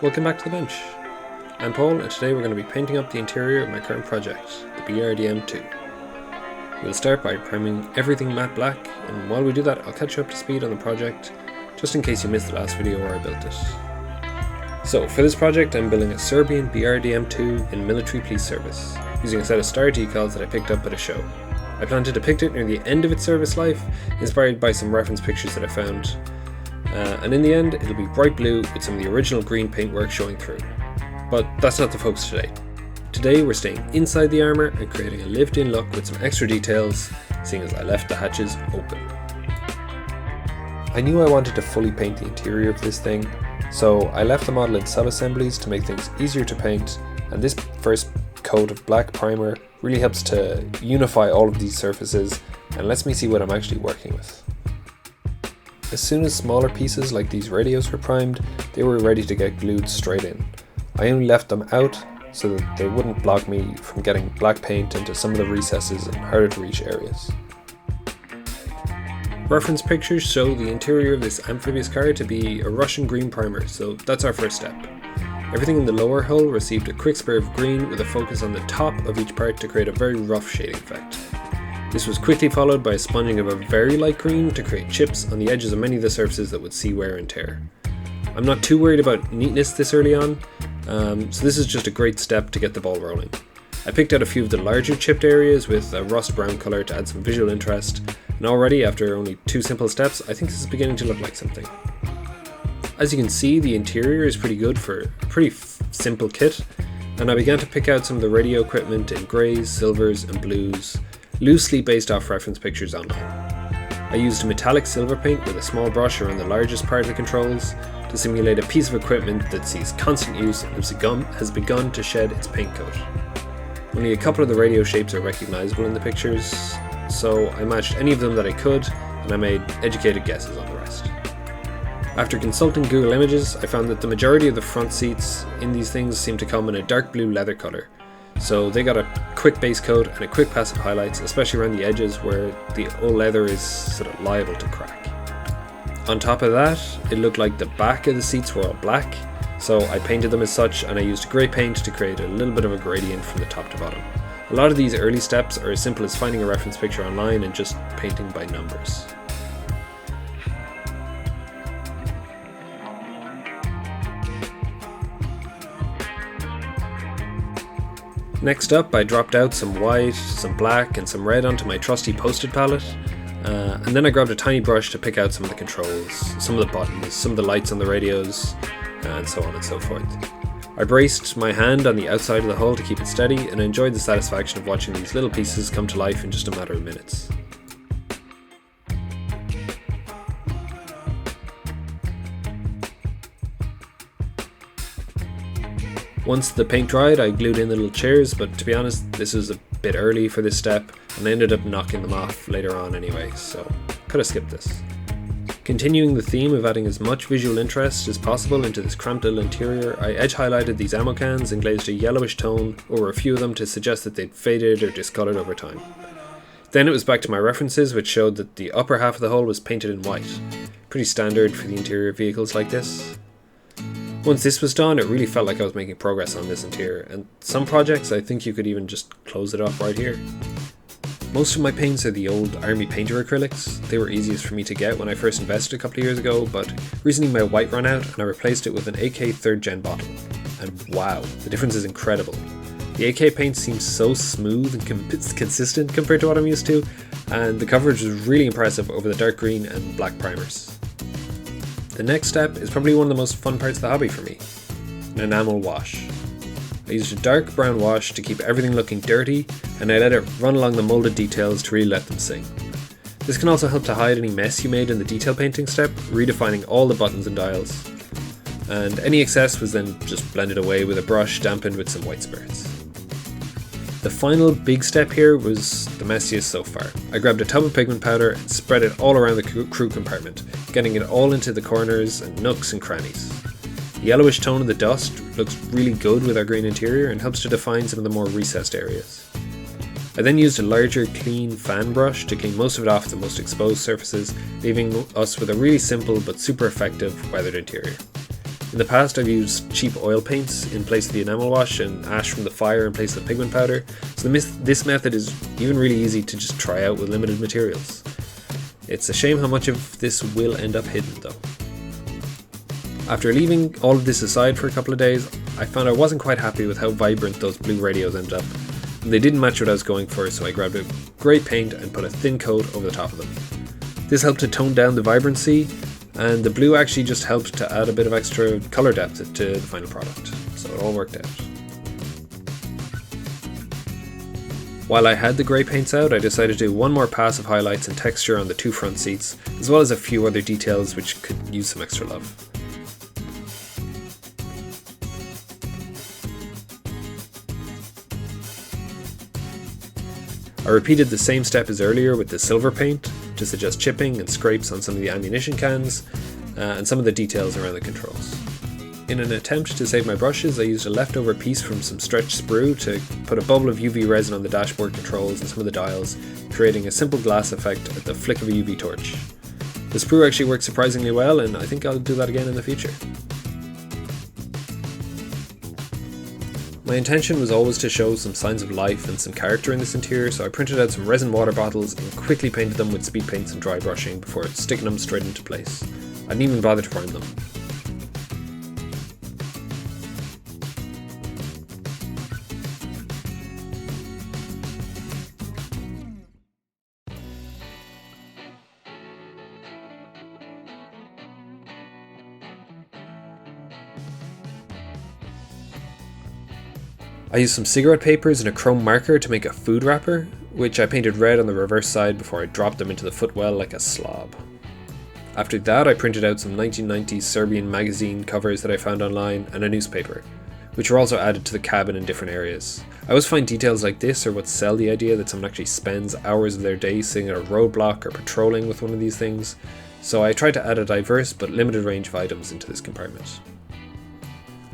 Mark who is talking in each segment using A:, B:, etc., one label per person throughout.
A: Welcome back to the bench. I'm Paul, and today we're going to be painting up the interior of my current project, the BRDM-2. We'll start by priming everything matte black, and while we do that I'll catch you up to speed on the project, just in case you missed the last video where I built it. So for this project I'm building a Serbian BRDM-2 in military police service, using a set of star decals that I picked up at a show. I plan to depict it near the end of its service life, inspired by some reference pictures that I found. And in the end, it'll be bright blue with some of the original green paintwork showing through. But that's not the focus today. Today we're staying inside the armour and creating a lived-in look with some extra details, seeing as I left the hatches open. I knew I wanted to fully paint the interior of this thing, so I left the model in sub-assemblies to make things easier to paint, and this first coat of black primer really helps to unify all of these surfaces and lets me see what I'm actually working with. As soon as smaller pieces like these radios were primed, they were ready to get glued straight in. I only left them out so that they wouldn't block me from getting black paint into some of the recesses and harder to reach areas. Reference pictures show the interior of this amphibious car to be a Russian green primer, so that's our first step. Everything in the lower hull received a quick spray of green with a focus on the top of each part to create a very rough shading effect. This was quickly followed by a sponging of a very light green to create chips on the edges of many of the surfaces that would see wear and tear. I'm not too worried about neatness this early on, so this is just a great step to get the ball rolling. I picked out a few of the larger chipped areas with a rust brown colour to add some visual interest, and already after only 2 simple steps I think this is beginning to look like something. As you can see, the interior is pretty good for a pretty simple kit, and I began to pick out some of the radio equipment in greys, silvers and blues, loosely based off reference pictures online. I used a metallic silver paint with a small brush around the largest part of the controls to simulate a piece of equipment that sees constant use and has begun to shed its paint coat. Only a couple of the radio shapes are recognisable in the pictures, so I matched any of them that I could, and I made educated guesses on the rest. After consulting Google Images, I found that the majority of the front seats in these things seem to come in a dark blue leather colour, so they got a quick base coat and a quick pass of highlights, especially around the edges where the old leather is sort of liable to crack. On top of that, it looked like the back of the seats were all black, so I painted them as such, and I used grey paint to create a little bit of a gradient from the top to bottom. A lot of these early steps are as simple as finding a reference picture online and just painting by numbers. Next up, I dropped out some white, some black and some red onto my trusty Post-it palette, and then I grabbed a tiny brush to pick out some of the controls, some of the buttons, some of the lights on the radios, and so on and so forth. I braced my hand on the outside of the hull to keep it steady, and I enjoyed the satisfaction of watching these little pieces come to life in just a matter of minutes. Once the paint dried, I glued in the little chairs, but to be honest, this was a bit early for this step, and I ended up knocking them off later on anyway, so could have skipped this. Continuing the theme of adding as much visual interest as possible into this cramped little interior, I edge highlighted these ammo cans and glazed a yellowish tone over a few of them to suggest that they'd faded or discoloured over time. Then it was back to my references, which showed that the upper half of the hull was painted in white, pretty standard for the interior of vehicles like this. Once this was done, it really felt like I was making progress on this interior, and some projects I think you could even just close it off right here. Most of my paints are the old Army Painter acrylics. They were easiest for me to get when I first invested a couple of years ago, but recently my white ran out and I replaced it with an AK 3rd Gen bottle. And wow, the difference is incredible. The AK paint seems so smooth and consistent compared to what I'm used to, and the coverage was really impressive over the dark green and black primers. The next step is probably one of the most fun parts of the hobby for me, an enamel wash. I used a dark brown wash to keep everything looking dirty, and I let it run along the moulded details to really let them sing. This can also help to hide any mess you made in the detail painting step, redefining all the buttons and dials. And any excess was then just blended away with a brush dampened with some white spirits. The final big step here was the messiest so far. I grabbed a tub of pigment powder and spread it all around the crew compartment, getting it all into the corners and nooks and crannies. The yellowish tone of the dust looks really good with our green interior and helps to define some of the more recessed areas. I then used a larger clean fan brush to clean most of it off the most exposed surfaces, leaving us with a really simple but super effective weathered interior. In the past I've used cheap oil paints in place of the enamel wash and ash from the fire in place of the pigment powder, so this method is even really easy to just try out with limited materials. It's a shame how much of this will end up hidden though. After leaving all of this aside for a couple of days, I found I wasn't quite happy with how vibrant those blue radios ended up. They didn't match what I was going for, so I grabbed a grey paint and put a thin coat over the top of them. This helped to tone down the vibrancy, and the blue actually just helped to add a bit of extra colour depth to the final product, so it all worked out. While I had the grey paints out, I decided to do one more pass of highlights and texture on the two front seats, as well as a few other details which could use some extra love. I repeated the same step as earlier with the silver paint to suggest chipping and scrapes on some of the ammunition cans and some of the details around the controls. In an attempt to save my brushes, I used a leftover piece from some stretched sprue to put a bubble of UV resin on the dashboard controls and some of the dials, creating a simple glass effect at the flick of a UV torch. The sprue actually works surprisingly well, and I think I'll do that again in the future. My intention was always to show some signs of life and some character in this interior, so I printed out some resin water bottles and quickly painted them with speed paints and dry brushing before sticking them straight into place. I didn't even bother to prime them. I used some cigarette papers and a chrome marker to make a food wrapper, which I painted red on the reverse side before I dropped them into the footwell like a slob. After that I printed out some 1990s Serbian magazine covers that I found online and a newspaper, which were also added to the cabin in different areas. I always find details like this are what sell the idea that someone actually spends hours of their day sitting at a roadblock or patrolling with one of these things, so I tried to add a diverse but limited range of items into this compartment.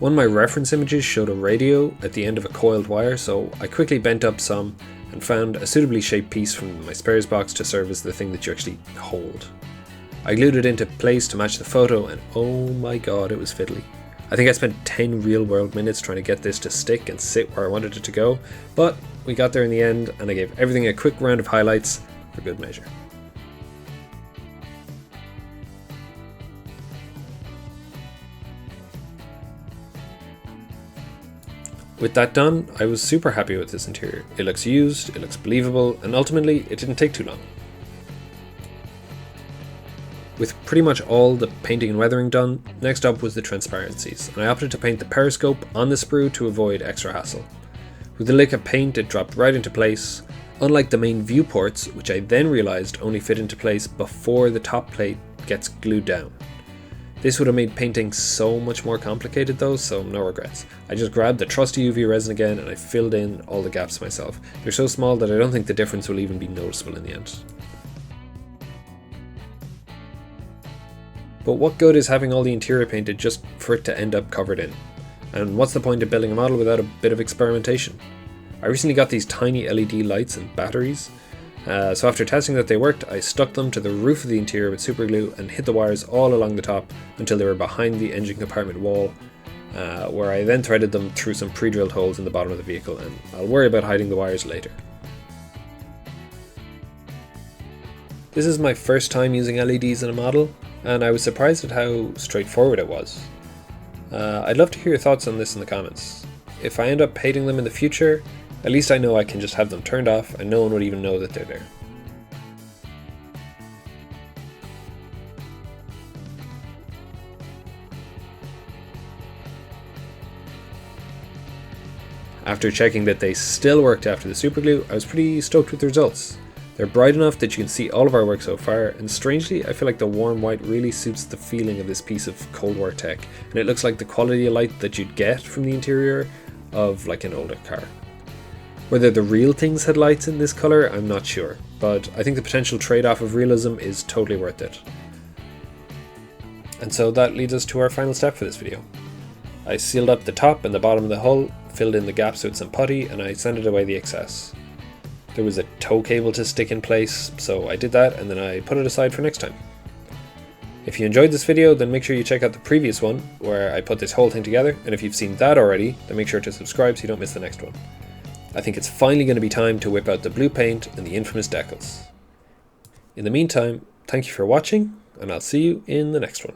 A: One of my reference images showed a radio at the end of a coiled wire, so I quickly bent up some and found a suitably shaped piece from my spares box to serve as the thing that you actually hold. I glued it into place to match the photo, and oh my god, it was fiddly. I think I spent 10 real world minutes trying to get this to stick and sit where I wanted it to go, but we got there in the end, and I gave everything a quick round of highlights for good measure. With that done, I was super happy with this interior. It looks used, it looks believable, and ultimately it didn't take too long. With pretty much all the painting and weathering done, next up was the transparencies, and I opted to paint the periscope on the sprue to avoid extra hassle. With the lick of paint it dropped right into place, unlike the main viewports, which I then realised only fit into place before the top plate gets glued down. This would have made painting so much more complicated though, so no regrets. I just grabbed the trusty UV resin again and I filled in all the gaps myself. They're so small that I don't think the difference will even be noticeable in the end. But what good is having all the interior painted just for it to end up covered in? And what's the point of building a model without a bit of experimentation? I recently got these tiny LED lights and batteries. So after testing that they worked, I stuck them to the roof of the interior with super glue and hid the wires all along the top until they were behind the engine compartment wall, where I then threaded them through some pre-drilled holes in the bottom of the vehicle, and I'll worry about hiding the wires later. This is my first time using LEDs in a model, and I was surprised at how straightforward it was. I'd love to hear your thoughts on this in the comments. If I end up hating them in the future, at least I know I can just have them turned off and no one would even know that they're there. After checking that they still worked after the superglue, I was pretty stoked with the results. They're bright enough that you can see all of our work so far, and strangely I feel like the warm white really suits the feeling of this piece of Cold War tech, and it looks like the quality of light that you'd get from the interior of like an older car. Whether the real things had lights in this colour, I'm not sure, but I think the potential trade-off of realism is totally worth it. And so that leads us to our final step for this video. I sealed up the top and the bottom of the hull, filled in the gaps with some putty, and I sanded away the excess. There was a tow cable to stick in place, so I did that and then I put it aside for next time. If you enjoyed this video, then make sure you check out the previous one where I put this whole thing together, and if you've seen that already, then make sure to subscribe so you don't miss the next one. I think it's finally going to be time to whip out the blue paint and the infamous decals. In the meantime, thank you for watching, and I'll see you in the next one.